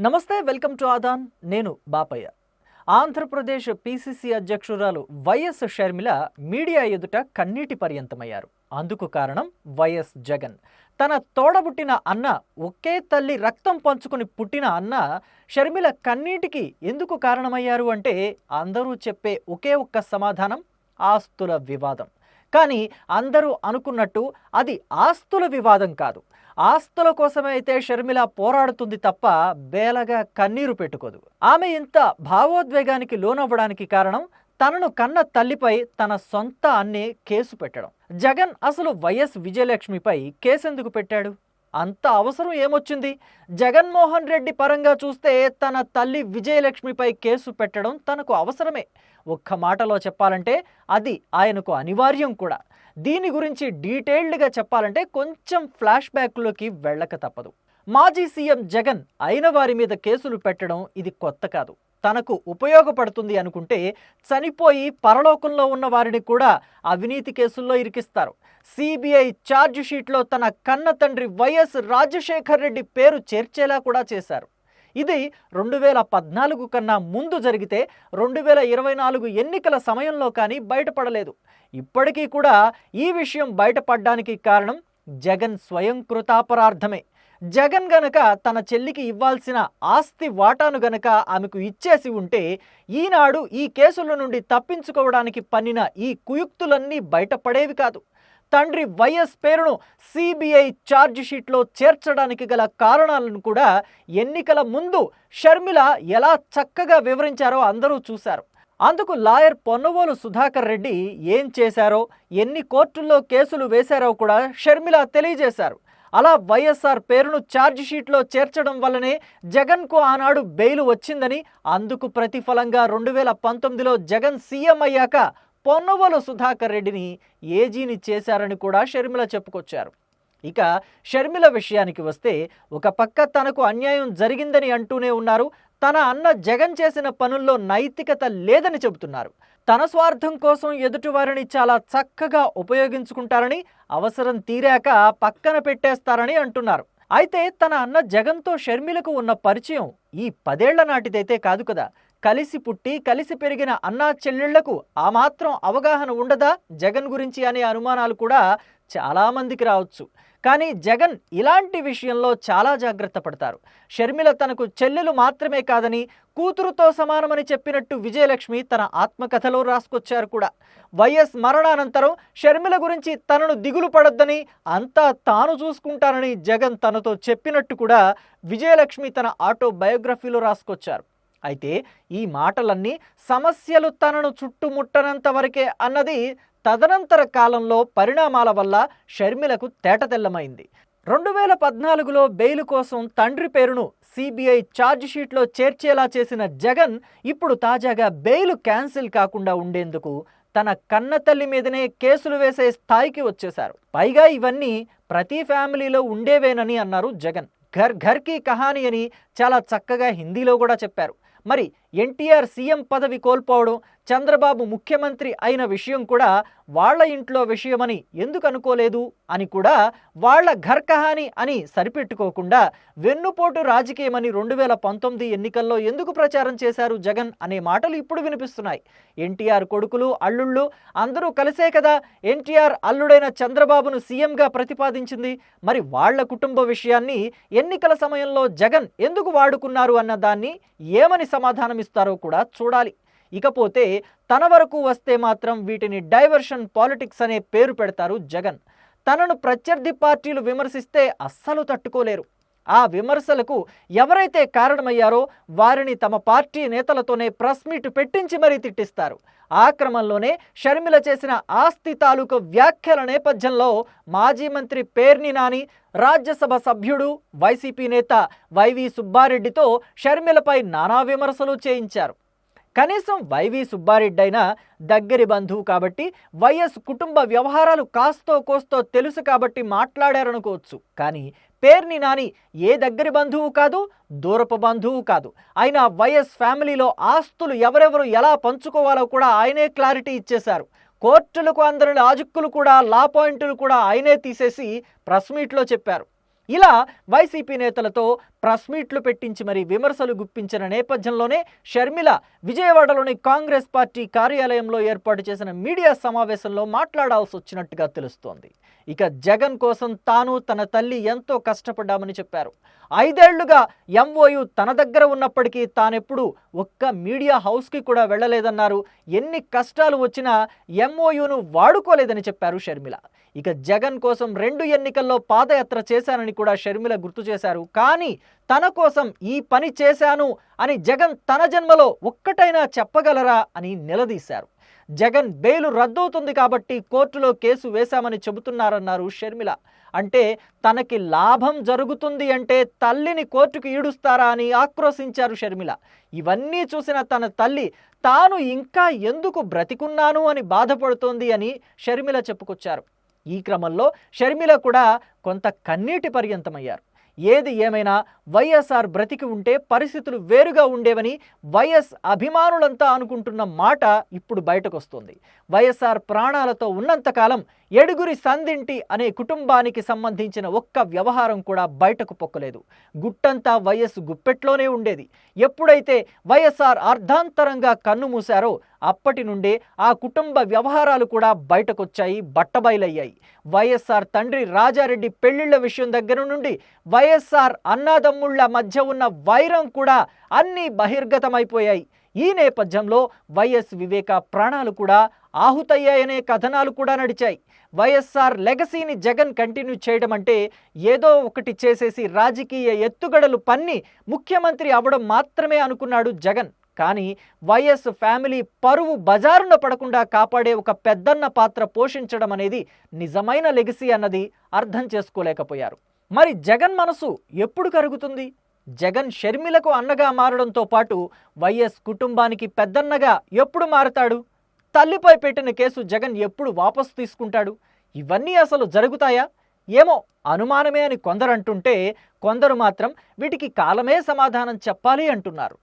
నమస్తే, welcome to Aadan. నేను Bapayya. Andhra Pradesh PCC అధ్యక్షురాలు వైఎస్ షర్మిల మీడియా ఎదుట కన్నీటి పర్యంతమయ్యారు. అందుకు కారణం వైఎస్ జగన్. తన తోడబుట్టిన అన్న, ఒకే తల్లి రక్తం పంచుకుని పుట్టిన అన్న షర్మిల కన్నీటికి ఎందుకు కారణమయ్యారు అంటే అందరూ చెప్పే ఒకే ఒక్క సమాధానం, ఆస్తుల వివాదం. కానీ అందరూ అనుకున్నట్టు అది ఆస్తుల వివాదం కాదు. ఆస్తుల కోసమే అయితే షర్మిల పోరాడుతుంది తప్ప బేలగా కన్నీరు పెట్టుకోదు. ఆమె ఇంత భావోద్వేగానికి లోనవ్వడానికి కారణం తనను కన్న తల్లిపై తన సొంత అన్నే కేసు పెట్టడం. జగన్ అసలు వైఎస్ విజయలక్ష్మిపై కేసెందుకు పెట్టాడు? అంత అవసరం ఏమొచ్చింది? జగన్మోహన్ రెడ్డి పరంగా చూస్తే తన తల్లి విజయలక్ష్మిపై కేసు పెట్టడం తనకు అవసరమే. ఒక్క మాటలో చెప్పాలంటే అది ఆయనకు అనివార్యం కూడా. దీని గురించి డీటెయిల్డ్గా చెప్పాలంటే కొంచెం ఫ్లాష్ బ్యాక్లోకి వెళ్ళక తప్పదు. మాజీ సీఎం జగన్ అయిన వారి మీద కేసులు పెట్టడం ఇది కొత్త కాదు. తనకు ఉపయోగపడుతుంది అనుకుంటే చనిపోయి పరలోకంలో ఉన్న వారిని కూడా అవినీతి కేసుల్లో ఇరికిస్తారు. సిబిఐ ఛార్జ్ షీట్లో తన కన్న తండ్రి వైఎస్ రాజశేఖర్ రెడ్డి పేరు చేర్చేలా కూడా చేశారు. ఇది 2014 కన్నా ముందు జరిగితే 2024 ఎన్నికల సమయంలో కానీ బయటపడలేదు. ఇప్పటికీ కూడా ఈ విషయం బయటపడడానికి కారణం జగన్ స్వయం కృతాపరార్థమే. జగన్ గనక తన చెల్లికి ఇవ్వాల్సిన ఆస్తి వాటాను గనక ఆమెకు ఇచ్చేసి ఉంటే ఈనాడు ఈ కేసుల నుండి తప్పించుకోవడానికి పన్నిన ఈ కుయుక్తులన్నీ బయటపడేవి కాదు. తండ్రి వైఎస్ పేరును సిబిఐ ఛార్జ్ షీట్లో చేర్చడానికి గల కారణాలను కూడా ఎన్నికల ముందు షర్మిల ఎలా చక్కగా వివరించారో అందరూ చూశారు. అందుకు లాయర్ పొన్నవోలు సుధాకర్ రెడ్డి ఏం చేశారో, ఎన్ని కోర్టుల్లో కేసులు వేశారో కూడా షర్మిల తెలియజేశారు. అలా వైఎస్ఆర్ పేరును ఛార్జ్ షీట్లో చేర్చడం వల్లనే జగన్కు ఆనాడు బెయిల్ వచ్చిందని, అందుకు ప్రతిఫలంగా 2019లో జగన్ సీఎం అయ్యాక పొన్నవోలు సుధాకర్ రెడ్డిని ఏజీని చేశారని కూడా షర్మిల చెప్పుకొచ్చారు. ఇక షర్మిల విషయానికి వస్తే, ఒక పక్క తనకు అన్యాయం జరిగిందని అంటూనే ఉన్నారు. తన అన్న జగన్ చేసిన పనుల్లో నైతికత లేదని చెబుతున్నారు. తన స్వార్థం కోసం ఎదుటివారిని చాలా చక్కగా ఉపయోగించుకుంటారని, అవసరం తీరాక పక్కన పెట్టేస్తారని అంటున్నారు. అయితే తన అన్న జగన్తో షర్మిలకు ఉన్న పరిచయం ఈ 10 ఏళ్ల నాటిదైతే కాదు కదా. కలిసి పుట్టి కలిసి పెరిగిన అన్నా చెల్లెళ్లకు ఆ మాత్రం అవగాహన ఉండదా జగన్ గురించి అనే అనుమానాలు కూడా చాలామందికి రావచ్చు. కానీ జగన్ ఇలాంటి విషయంలో చాలా జాగ్రత్త పడతారు. షర్మిల తనకు చెల్లెలు మాత్రమే కాదని, కూతురుతో సమానమని చెప్పినట్టు విజయలక్ష్మి తన ఆత్మకథలో రాసుకొచ్చారు కూడా. వైఎస్ మరణానంతరం షర్మిల గురించి తనను దిగులు పడొద్దని, అంతా తాను చూసుకుంటానని జగన్ తనతో చెప్పినట్టు కూడా విజయలక్ష్మి తన ఆటోబయోగ్రఫీలో రాసుకొచ్చారు. అయితే ఈ మాటలన్నీ సమస్యలు తనను చుట్టుముట్టనంత వరకే అన్నది తదనంతర కాలంలో పరిణామాల వల్ల షర్మిలకు తేటతెల్లమైంది. 2014లో బెయిల్ కోసం తండ్రి పేరును సిబిఐ ఛార్జ్ షీట్లో చేర్చేలా చేసిన జగన్ ఇప్పుడు తాజాగా బెయిల్ క్యాన్సిల్ కాకుండా ఉండేందుకు తన కన్నతల్లి మీదనే కేసులు వేసే స్థాయికి వచ్చేశారు. పైగా ఇవన్నీ ప్రతి ఫ్యామిలీలో ఉండేవేనని అన్నారు జగన్. ఘర్ ఘర్ కీ కహాని అని చాలా చక్కగా హిందీలో కూడా చెప్పారు. మరి ఎన్టీఆర్ సీఎం పదవి కోల్పోవడం, చంద్రబాబు ముఖ్యమంత్రి అయిన విషయం కూడా వాళ్ళ ఇంట్లో విషయమని ఎందుకు అనుకోలేదు అని కూడా వాళ్ళ ఘర్ కహాని అని సరిపెట్టుకోకుండా వెన్నుపోటు రాజకీయమని 2019 ఎన్నికల్లో ఎందుకు ప్రచారం చేశారు జగన్ అనే మాటలు ఇప్పుడు వినిపిస్తున్నాయి. ఎన్టీఆర్ కొడుకులు, అల్లుళ్ళు అందరూ కలిసే కదా ఎన్టీఆర్ అల్లుడైన చంద్రబాబును సీఎంగా ప్రతిపాదించింది. మరి వాళ్ళ కుటుంబ విషయాన్ని ఎన్నికల సమయంలో జగన్ ఎందుకు వాడుకున్నారు అన్న దాన్ని ఏమని సమాధానమిస్తారో కూడా చూడాలి. ఇకపోతే తన వరకు వస్తే మాత్రం వీటిని డైవర్షన్ పాలిటిక్స్ అనే పేరు పెడతారు జగన్. తనను ప్రత్యర్థి పార్టీలు విమర్శిస్తే అస్సలు తట్టుకోలేరు. ఆ విమర్శలకు ఎవరైతే కారణమయ్యారో వారిని తమ పార్టీ నేతలతోనే ప్రెస్ మీట్ పెట్టించి మరీ తిట్టిస్తారు. ఆ క్రమంలోనే షర్మిల చేసిన ఆస్తి తాలూకు వ్యాఖ్యల నేపథ్యంలో మాజీ మంత్రి పేర్ని నాని, రాజ్యసభ సభ్యుడు వైసీపీ నేత వైవి సుబ్బారెడ్డితో షర్మిలపై నానా విమర్శలు చేయించారు. కనీసం వైవి సుబ్బారెడ్డి అయినా దగ్గరి బంధువు కాబట్టి, వైఎస్ కుటుంబ వ్యవహారాలు కాస్తో కోస్తో తెలుసు కాబట్టి మాట్లాడారనుకోవచ్చు. కానీ పేర్ని నాని ఏ దగ్గరి బంధువు కాదు, దూరపు బంధువు కాదు. అయినా వైఎస్ ఫ్యామిలీలో ఆస్తులు ఎవరెవరు ఎలా పంచుకోవాలో కూడా ఆయనే క్లారిటీ ఇచ్చేశారు. కోర్టులకు అందరి లాజిక్కులు కూడా, లా పాయింట్లు కూడా ఆయనే తీసేసి ప్రెస్ మీట్లో చెప్పారు. ఇలా వైసీపీ నేతలతో ప్రెస్ మీట్లు పెట్టించి మరీ విమర్శలు గుప్పించిన నేపథ్యంలోనే షర్మిల విజయవాడలోని కాంగ్రెస్ పార్టీ కార్యాలయంలో ఏర్పాటు చేసిన మీడియా సమావేశంలో మాట్లాడాల్సి వచ్చినట్టుగా తెలుస్తోంది. ఇక జగన్ కోసం తాను తన తల్లి ఎంతో కష్టపడ్డామని చెప్పారు. 5 ఏళ్లుగా ఎంఓయు తన దగ్గర ఉన్నప్పటికీ తానెప్పుడు ఒక్క మీడియా హౌస్కి కూడా వెళ్ళలేదన్నారు. ఎన్ని కష్టాలు వచ్చినా ఎంఓయును వాడుకోలేదని చెప్పారు షర్మిల. ఇక జగన్ కోసం 2 ఎన్నికల్లో పాదయాత్ర చేశానని కూడా షర్మిల గుర్తు చేశారు. కానీ తన కోసం ఈ పని చేశాను అని జగన్ తన జన్మలో ఒక్కటైనా చెప్పగలరా అని నిలదీశారు. జగన్ బెయిల్ రద్దవుతుంది కాబట్టి కోర్టులో కేసు వేశామని చెబుతున్నారన్నారు షర్మిల. అంటే తనకి లాభం జరుగుతుంది అంటే తల్లిని కోర్టుకు ఈడుస్తారా అని ఆక్రోశించారు షర్మిల. ఇవన్నీ చూసిన తన తల్లి తాను ఇంకా ఎందుకు బ్రతికున్నాను అని బాధపడుతోంది అని షర్మిల చెప్పుకొచ్చారు. ఈ క్రమంలో షర్మిల కూడా కొంత కన్నీటి పర్యంతమయ్యారు. ఏది ఏమైనా వైఎస్ఆర్ బ్రతికి ఉంటే పరిస్థితులు వేరుగా ఉండేవని వైఎస్ అభిమానులంతా అనుకుంటున్న మాట ఇప్పుడు బయటకొస్తుంది. వైఎస్ఆర్ ప్రాణాలతో ఉన్నంతకాలం ఎడుగురి సందింటి అనే కుటుంబానికి సంబంధించిన ఒక్క వ్యవహారం కూడా బయటకు పొక్కలేదు. గుట్టంతా వైఎస్ గుప్పెట్లోనే ఉండేది. ఎప్పుడైతే వైఎస్ఆర్ అర్ధాంతరంగా కన్నుమూశారో అప్పటి నుండే ఆ కుటుంబ వ్యవహారాలు కూడా బయటకొచ్చాయి, బట్టబయలయ్యాయి. వైఎస్ఆర్ తండ్రి రాజారెడ్డి పెళ్లిళ్ల విషయం దగ్గర నుండి వైఎస్ఆర్ అన్నాదమ్ముళ్ల మధ్య ఉన్న వైరం కూడా అన్నీ బహిర్గతమైపోయాయి. ఈ నేపథ్యంలో వైఎస్ వివేక ప్రాణాలు కూడా ఆహుతయ్యాయనే కథనాలు కూడా నడిచాయి. వైఎస్ఆర్ లెగసీని జగన్ కంటిన్యూ చేయడం అంటే ఏదో ఒకటి చేసేసి రాజకీయ ఎత్తుగడలు పన్ని ముఖ్యమంత్రి అవడం మాత్రమే అనుకున్నాడు జగన్. కానీ వైఎస్ ఫ్యామిలీ పరువు బజారున పడకుండా కాపాడే ఒక పెద్దన్న పాత్ర పోషించడం అనేది నిజమైన లెగసీ అన్నది అర్థం చేసుకోలేకపోయారు. మరి జగన్ మనసు ఎప్పుడు కరుగుతుంది? జగన్ షర్మిలకు అన్నగా మారడంతో పాటు వైఎస్ కుటుంబానికి పెద్దన్నగా ఎప్పుడు మారతాడు? తల్లిపై పెట్టిన కేసు జగన్ ఎప్పుడు వాపసు తీసుకుంటాడు? ఇవన్నీ అసలు జరుగుతాయా? ఏమో అనుమానమే అని కొందరు అంటుంటే, కొందరు మాత్రం వీటికి కాలమే సమాధానం చెప్పాలి అంటున్నారు.